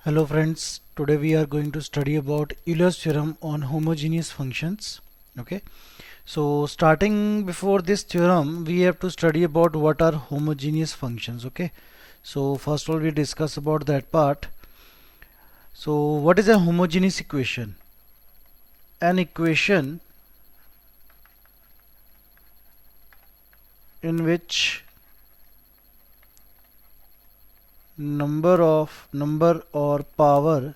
Hello friends, today we are going to study about Euler's theorem on homogeneous functions. Okay, so starting before this theorem we have to study about what are homogeneous functions. Okay, so first of all we discuss about that part. So what is a homogeneous equation? An equation in which number or power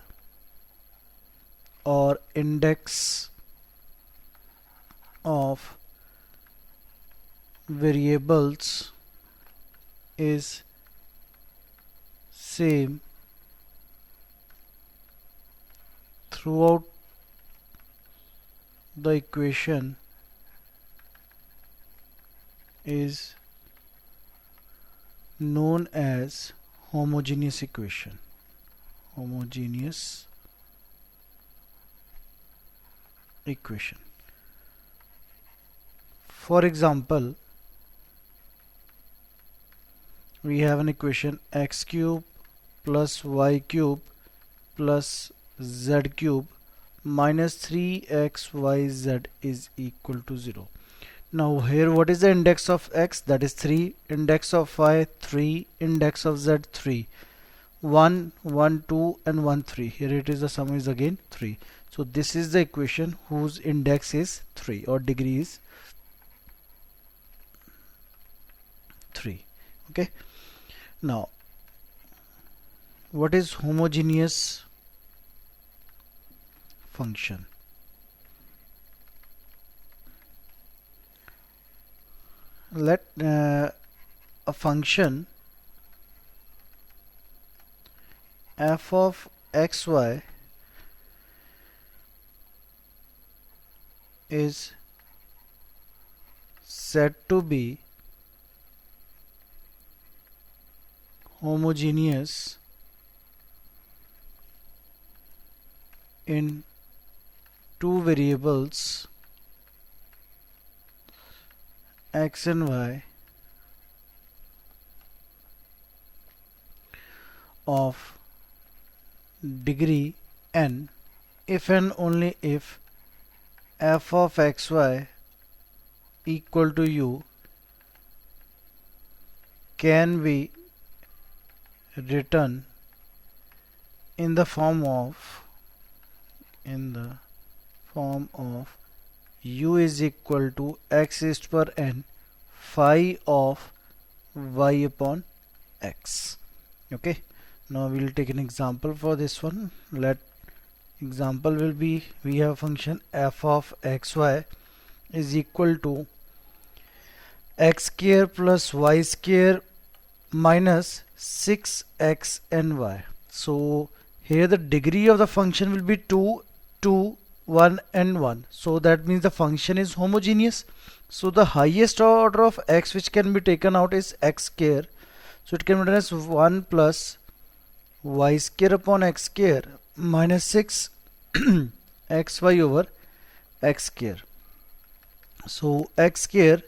or index of variables is same throughout the equation is known as homogeneous equation. Homogeneous equation. For example, we have an equation x cube plus y cube plus z cube minus 3xyz is equal to 0. Now here what is the index of x? That is 3, index of y 3, index of z 3, 1, 1, 2 and 1, 3. Here it is, the sum is again 3. So this is the equation whose index is 3 or degree is 3. Okay. Now what is homogeneous function? Let a function f of xy is said to be homogeneous in two variables x and y of degree n if and only if f of xy equal to u can be written in the form of u is equal to x raised to power n phi of y upon x. Okay, now we will take an example for this one. Let example will be, we have function f of xy is equal to x square plus y square minus 6x and y. So here the degree of the function will be 2, 2, 1 and 1. So that means the function is homogeneous. So the highest order of x which can be taken out is x square. So it can be written as 1 plus y square upon x square minus 6 xy over x square. So x square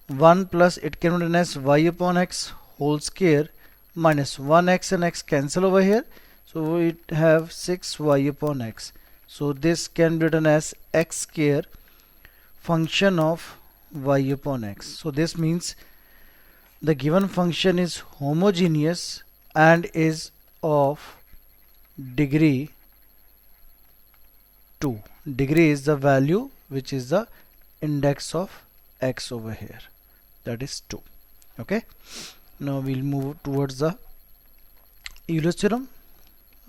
1 plus it can be written as y upon x whole square minus 1x and x cancel over here. So we have 6y upon x. So this can be written as x square function of y upon x. So this means the given function is homogeneous and is of degree 2. Degree is the value which is the index of x over here, that is 2. Okay, now we'll move towards the Euler's theorem.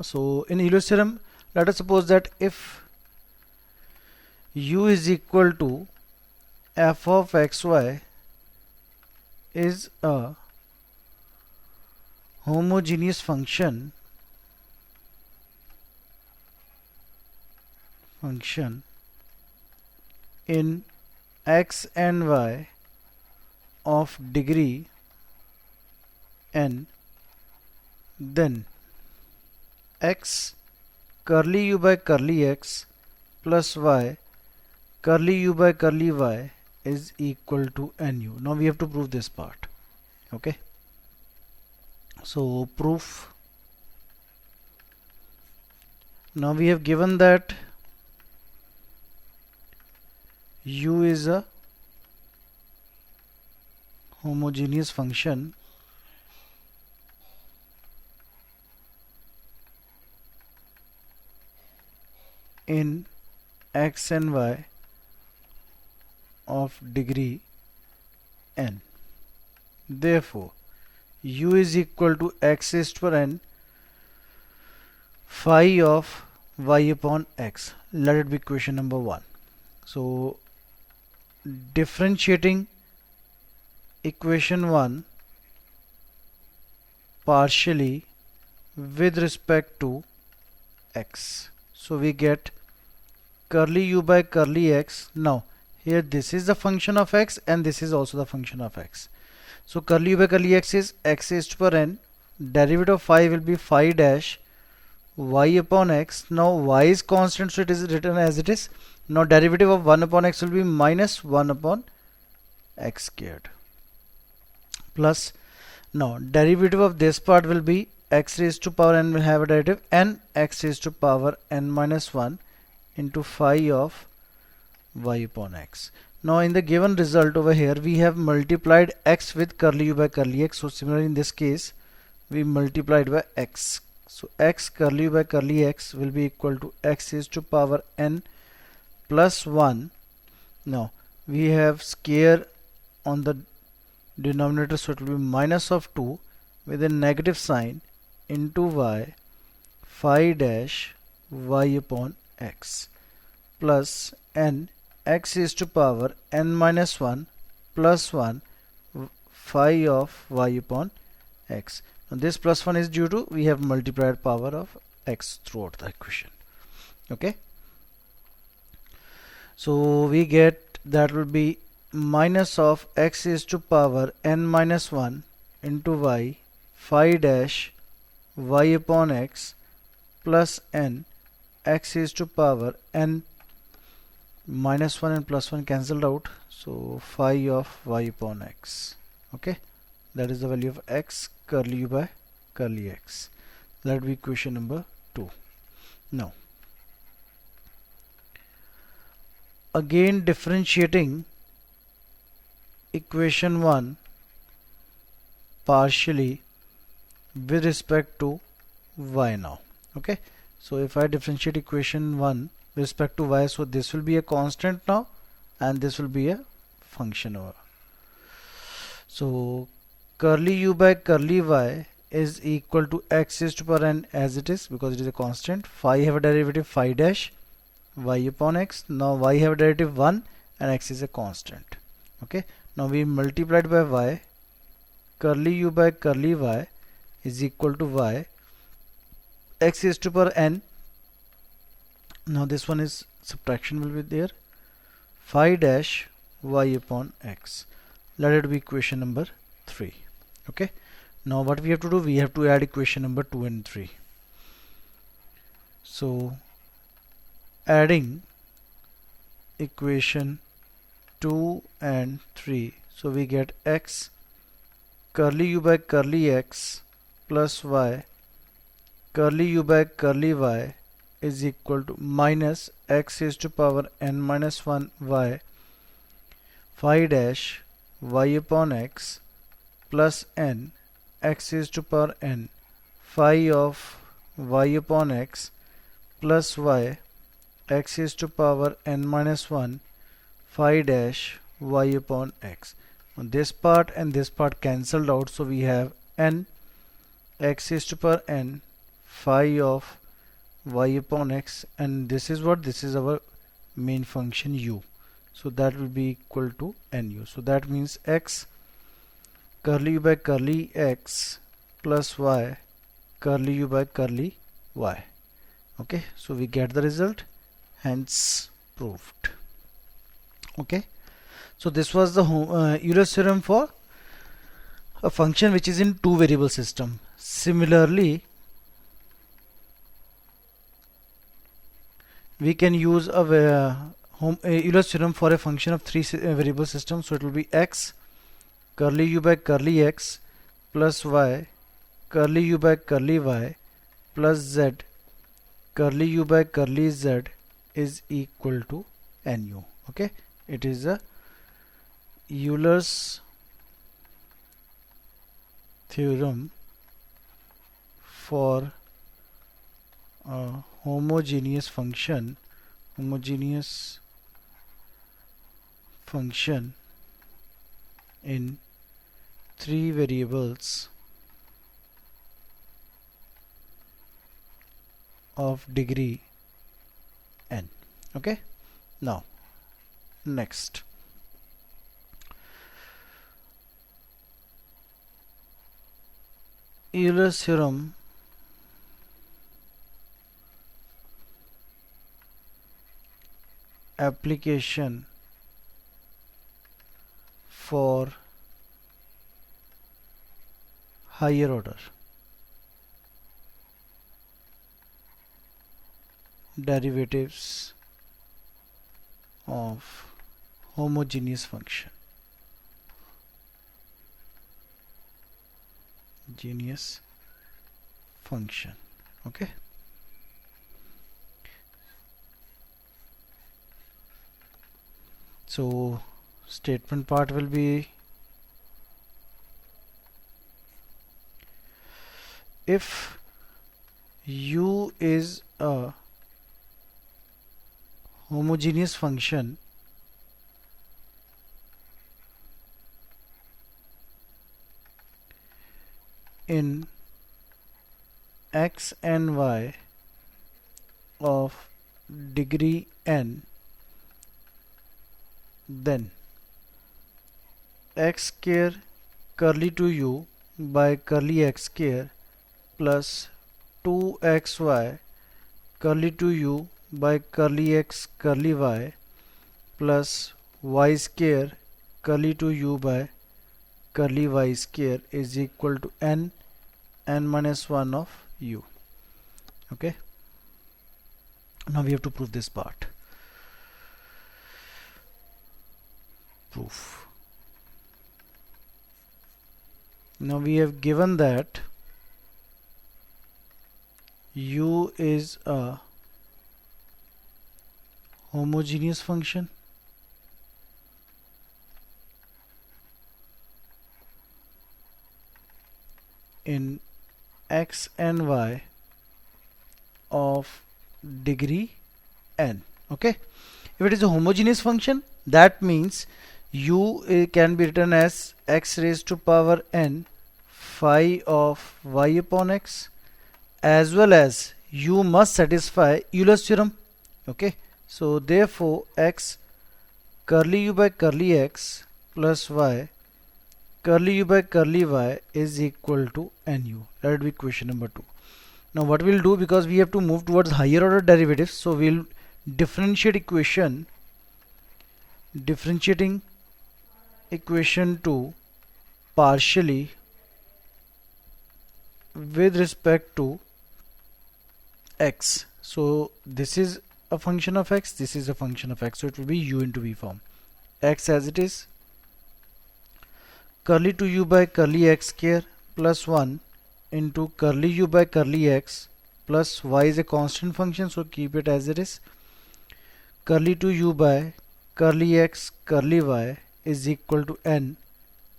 So in Euler's theorem, let us suppose that if u is equal to f of xy is a homogeneous function in x and y of degree n, then x curly u by curly x plus y curly u by curly y is equal to nu. Now we have to prove this part. Okay, so proof Now we have given that u is a homogeneous function in x and y of degree n. Therefore, u is equal to x raised to power n phi of y upon x. Let it be equation number 1. So, differentiating equation 1 partially with respect to x. So, we get curly u by curly x. Now, here this is the function of x and this is also the function of x. So, curly u by curly x is x raised to power n. Derivative of phi will be phi dash y upon x. Now y is constant, so it is written as it is. Now derivative of 1 upon x will be minus 1 upon x squared. Plus, now derivative of this part will be x raised to power n will have a derivative and x raised to power n minus 1 into phi of y upon x. Now in the given result over here we have multiplied x with curly u by curly x. So similarly in this case we multiplied by x. So x curly u by curly x will be equal to x raised to power n plus 1. Now we have square on the denominator, so it will be minus of 2 with a negative sign into y phi dash y upon x plus n x raised to power n minus 1 plus 1 phi of y upon x. Now this plus 1 is due to we have multiplied power of x throughout the equation. Okay. So we get that will be minus of x raised to power n minus 1 into y phi dash y upon x plus n x raised to power n minus 1 and plus 1 cancelled out. So phi of y upon x. Okay. That is the value of x curly u by curly x. That will be equation number 2. Now, again differentiating equation 1 partially with respect to y now. Okay. So if I differentiate equation 1 with respect to y, so this will be a constant now and this will be a function over. So curly u by curly y is equal to x raised to power n as it is because it is a constant. Phi have a derivative phi dash y upon x. Now y have a derivative 1 and x is a constant. Okay. Now we multiplied by y. Curly u by curly y is equal to y x raised to power n. Now this one is subtraction will be there. Phi dash y upon x. Let it be equation number 3. Okay. Now what we have to do, we have to add equation number 2 and 3. So adding equation 2 and 3, so we get x curly u by curly x plus y curly u by curly y is equal to minus x raised to power n minus 1 y phi dash y upon x plus n x raised to power n phi of y upon x plus y x raised to power n minus 1 phi dash y upon x. This part and this part cancelled out, so we have n x raised to power n phi of y upon x, and this is what, this is our main function u, so that will be equal to nu. So that means x curly u by curly x plus y curly u by curly y. Okay, so we get the result, hence proved. Okay, so this was the Euler's theorem for a function which is in two variable system. Similarly, we can use a Euler's theorem for a function of three variable system. So it will be x curly u by curly x plus y curly u by curly y plus z curly u by curly z is equal to nu. Okay, it is a Euler's theorem for a homogeneous function in three variables of degree n. Okay, now next, Euler's theorem application for higher order derivatives of homogeneous function. Okay, so statement part will be, if u is a homogeneous function in x and y of degree n, then x square curly to u by curly x square plus 2xy curly to u by curly x curly y plus y square curly to u by curly y square is equal to n minus 1 of u. Okay, now we have to prove this part. Proof. Now we have given that u is a homogeneous function in x and y of degree n. Okay, if it is a homogeneous function, that means u can be written as x raised to power n phi of y upon x, as well as u must satisfy Euler's theorem. Okay, so therefore x curly u by curly x plus y curly u by curly y is equal to nu. That will be equation number 2. Now what we'll do, because we have to move towards higher order derivatives, so we'll differentiating equation 2 partially with respect to x. So this is a function of x, this is a function of x, so it will be u into v form. X as it is, curly to u by curly x square plus 1 into curly u by curly x plus y is a constant function, so keep it as it is. Curly to u by curly x curly y is equal to n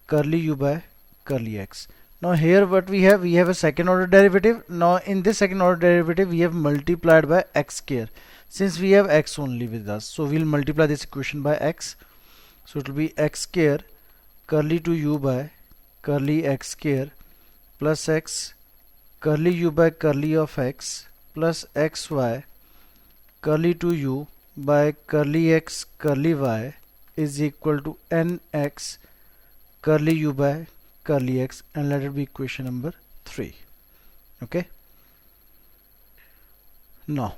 curly u by curly x. Now here what we have a second order derivative. Now in this second order derivative we have multiplied by x square, since we have x only with us, so we'll multiply this equation by x. So it will be x square curly to u by curly x square plus x curly u by curly of x plus xy curly to u by curly x curly y is equal to nx curly u by curly x, and let it be equation number 3. Okay, now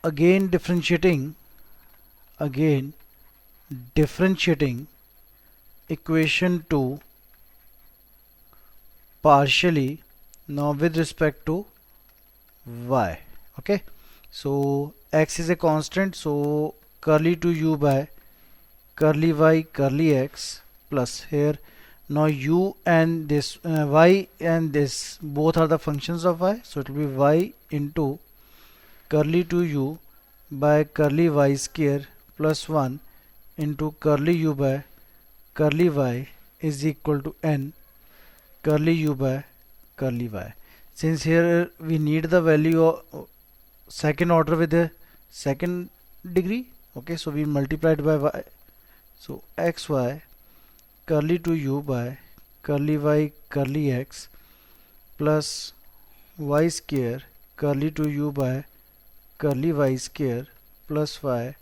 again differentiating equation 2 partially now with respect to y. Okay, so x is a constant, so curly to u by curly y curly x plus here Now u and this y and this both are the functions of y, so it will be y into curly to u by curly y square plus 1 into curly u by curly y is equal to n curly u by curly y. Since here we need the value of second order with the second degree, okay, so we multiplied by y, so xy curly to u by curly y curly x plus y square curly to u by curly y square plus y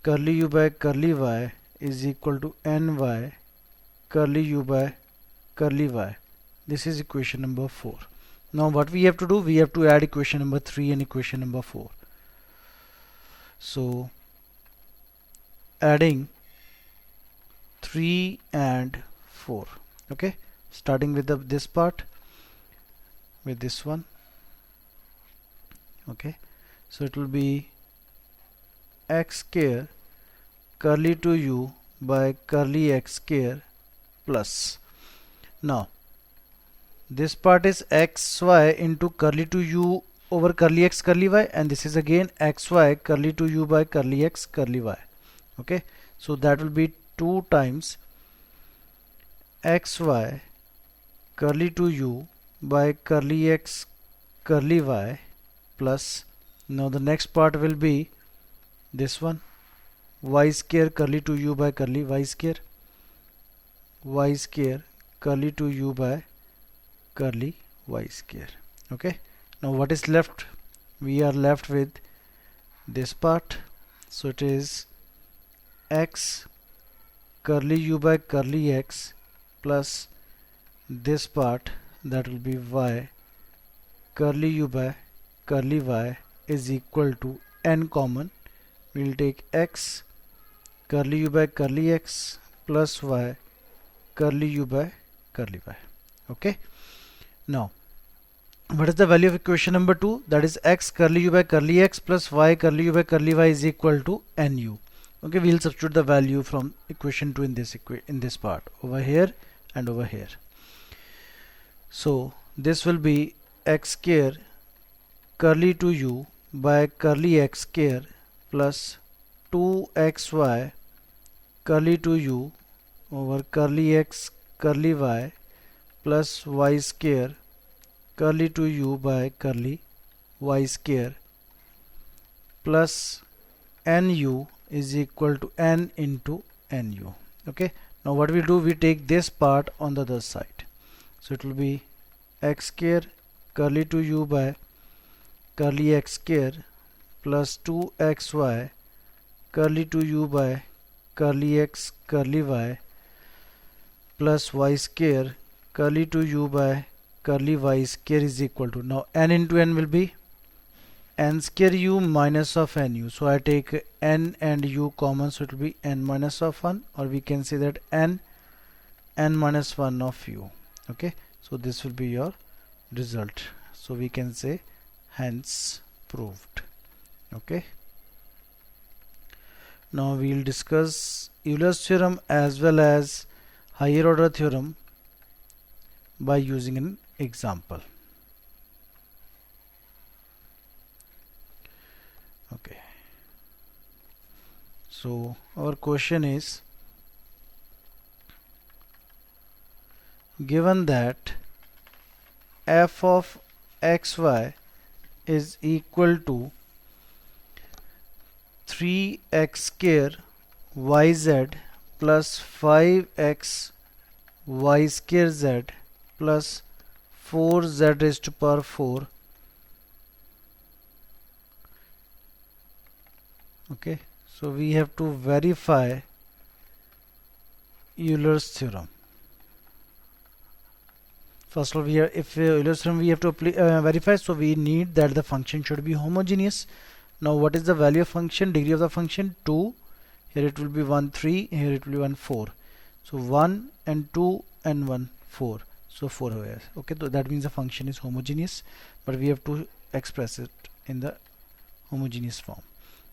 curly u by curly y is equal to ny curly u by curly y. This is equation number 4. Now what we have to do, we have to add equation number 3 and equation number 4. So adding 3 and 4, okay, starting with this part, with this one, okay, so it will be x square curly to u by curly x square plus, now this part is xy into curly to u over curly x curly y, and this is again xy curly to u by curly x curly y, okay, so that will be 2 times xy curly to u by curly x curly y plus, now the next part will be this one, y square curly to u by curly y square curly to u by curly y square, okay. Now what is left, we are left with this part, so it is x curly u by curly x plus this part, that will be y curly u by curly y is equal to n common, we will take x curly u by curly x plus y curly u by curly y, okay. Now what is the value of equation number 2? That is x curly u by curly x plus y curly u by curly y is equal to nu. Okay, we will substitute the value from equation 2 in this part over here and over here. So this will be x square curly to u by curly x square plus 2xy curly to u over curly x curly y plus y square curly to u by curly y square plus nu is equal to n into nu, okay. Now what we do, we take this part on the other side, so it will be x square curly to u by curly x square plus 2xy curly to u by curly x curly y plus y square curly to u by curly y square is equal to, now n into n will be n square u minus of nu, so I take n and u common, so it will be n minus of 1, or we can say that n minus 1 of u, okay. So this will be your result, so we can say hence proved, okay. Now we will discuss Euler's theorem as well as higher order theorem by using an example. Okay, so our question is, given that f of xy is equal to 3x square yz plus 5x y square z plus 4z raised to power 4, okay, so we have to verify Euler's theorem. First of all, if Euler's theorem we have to verify, so we need that the function should be homogeneous. Now what is the value of function, degree of the function? 2, here it will be 1 3, here it will be 1 4, so 1 and 2 and 1 4, so 4 here, okay. So that means the function is homogeneous, but we have to express it in the homogeneous form.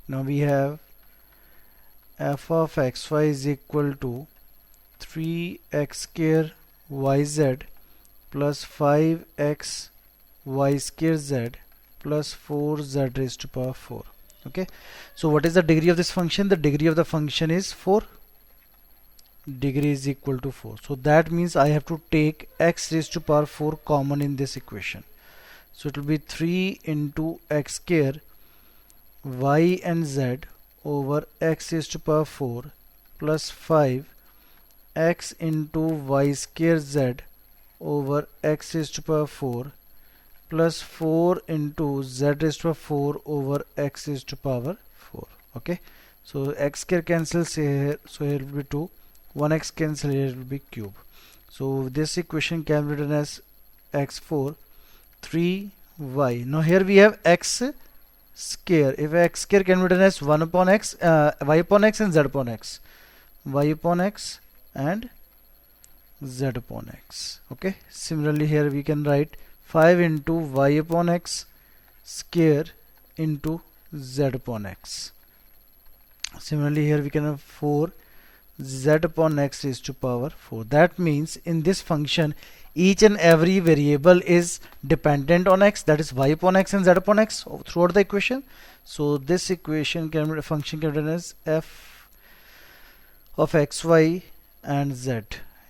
Now we have f of xy is equal to 3x square yz plus 5x y square z plus 4z raised to power 4. Okay, so what is the degree of this function? The degree of the function is 4. Degree is equal to 4. So that means I have to take x raised to power 4 common in this equation. So it will be 3 into x square y and z over x raised to power 4 plus 5 x into y square z over x raised to power 4 plus 4 into z raised to power 4 over x raised to power 4. Okay, so x square cancels here, so here will be 2, 1x cancel, here will be cube. So this equation can be written as x4 3y. Now here we have x square. If x square can be written as 1 upon x, y upon x and z upon x, y upon x and z upon x. Okay, similarly here we can write 5 into y upon x square into z upon x. Similarly here we can have 4 z upon x raised to power 4. That means in this function each and every variable is dependent on x, that is y upon x and z upon x throughout the equation. So this equation function can be written as f of x, y and z.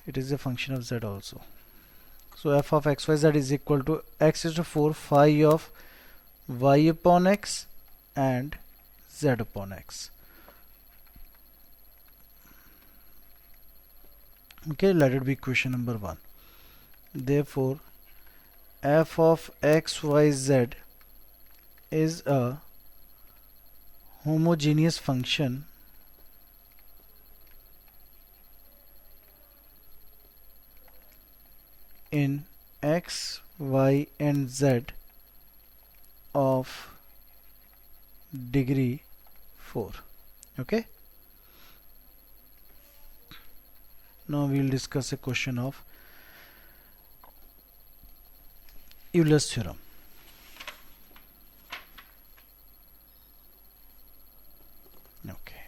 It is a function of z also. So f of x, y, z is equal to x is to 4 phi of y upon x and z upon x. Okay, let it be equation number 1. Therefore, f of x, y, z is a homogeneous function in x, y and z of degree 4. Okay, now we will discuss a question of Euler's theorem. Okay,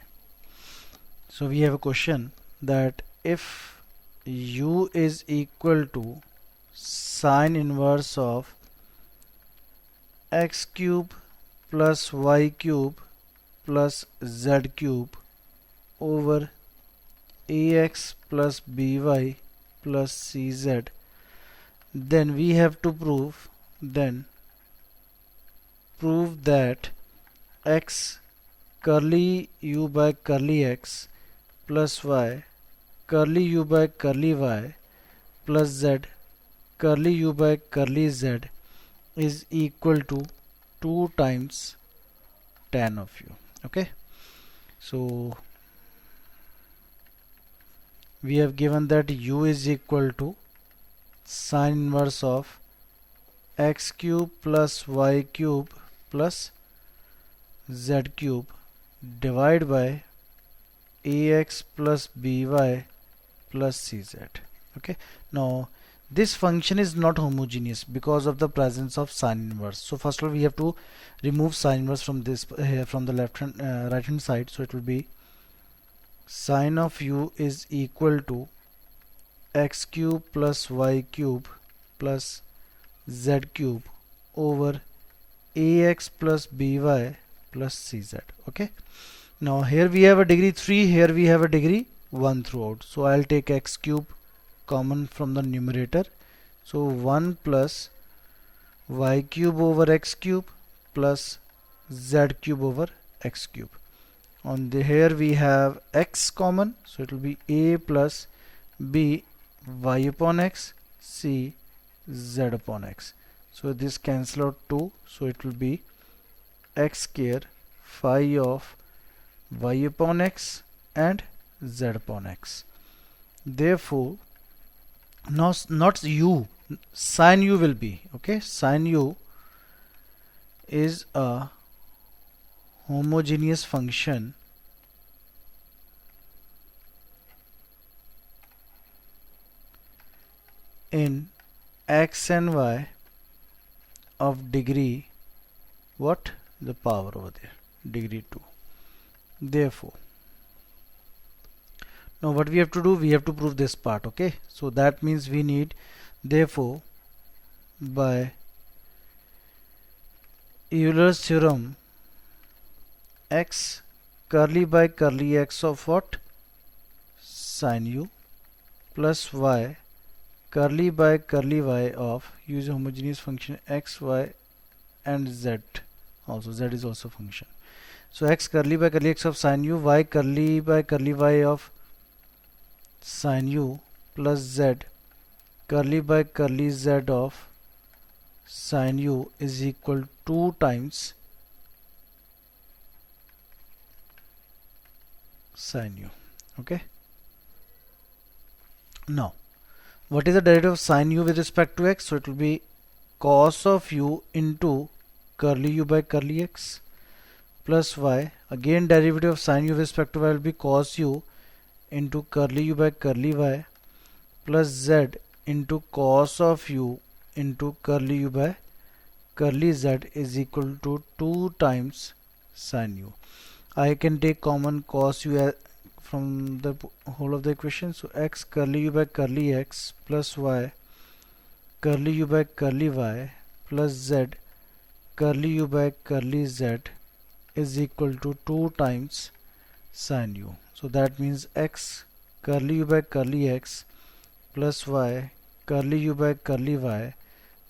so we have a question that if u is equal to sine inverse of x cube plus y cube plus z cube over ax plus by plus cz, then we have to prove that x curly u by curly x plus y curly u by curly y plus z curly u by curly z is equal to 2 times tan of u. Okay, so we have given that u is equal to sine inverse of x cube plus y cube plus z cube divided by ax plus by plus cz. Okay, now this function is not homogeneous because of the presence of sine inverse. So first of all we have to remove sine inverse from this from the left hand right hand side. So it will be sine of u is equal to x cube plus y cube plus z cube over ax plus by plus cz. Okay, now here we have a degree 3, here we have a degree 1 throughout. So I'll take x cube common from the numerator. So 1 plus y cube over x cube plus z cube over x cube. On the here we have x common, so it will be a plus b y upon x c z upon x. So this cancel out 2, so it will be x square phi of y upon x and z upon x. Therefore, now not u, sine u will be, okay, sine u is a homogeneous function in x and y of degree, what, the power over there, degree 2. Therefore, Now what we have to do, we have to prove this part. Okay, so that means we need, therefore by Euler's theorem, x curly by curly x of what, sin u, plus y curly by curly y of, use a homogeneous function x, y and z, also z is also function. So x curly by curly x of sin u, y curly by curly y of sin u, plus z curly by curly z of sin u is equal to 2 times sin u. Okay, now what is the derivative of sin u with respect to x? So it will be cos of u into curly u by curly x, plus y, again derivative of sin u with respect to y will be cos u into curly u by curly y, plus z into cos of u into curly u by curly z is equal to 2 times sin u. I can take common cos u from the whole of the equation. So x curly u by curly x plus y curly u by curly y plus z curly u by curly z is equal to 2 times sin u. So that means x curly u by curly x plus y curly u by curly y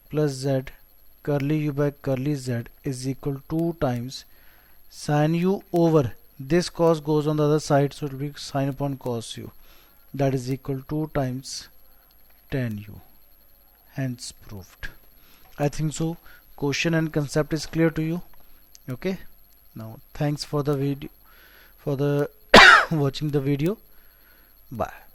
plus z curly u by curly z is equal to 2 times sin u over this cos goes on the other side, so it will be sin upon cos u, that is equal to 2 times tan u. Hence proved. I think so question and concept is clear to you. Okay, now thanks for the video, for the watching the video. Bye.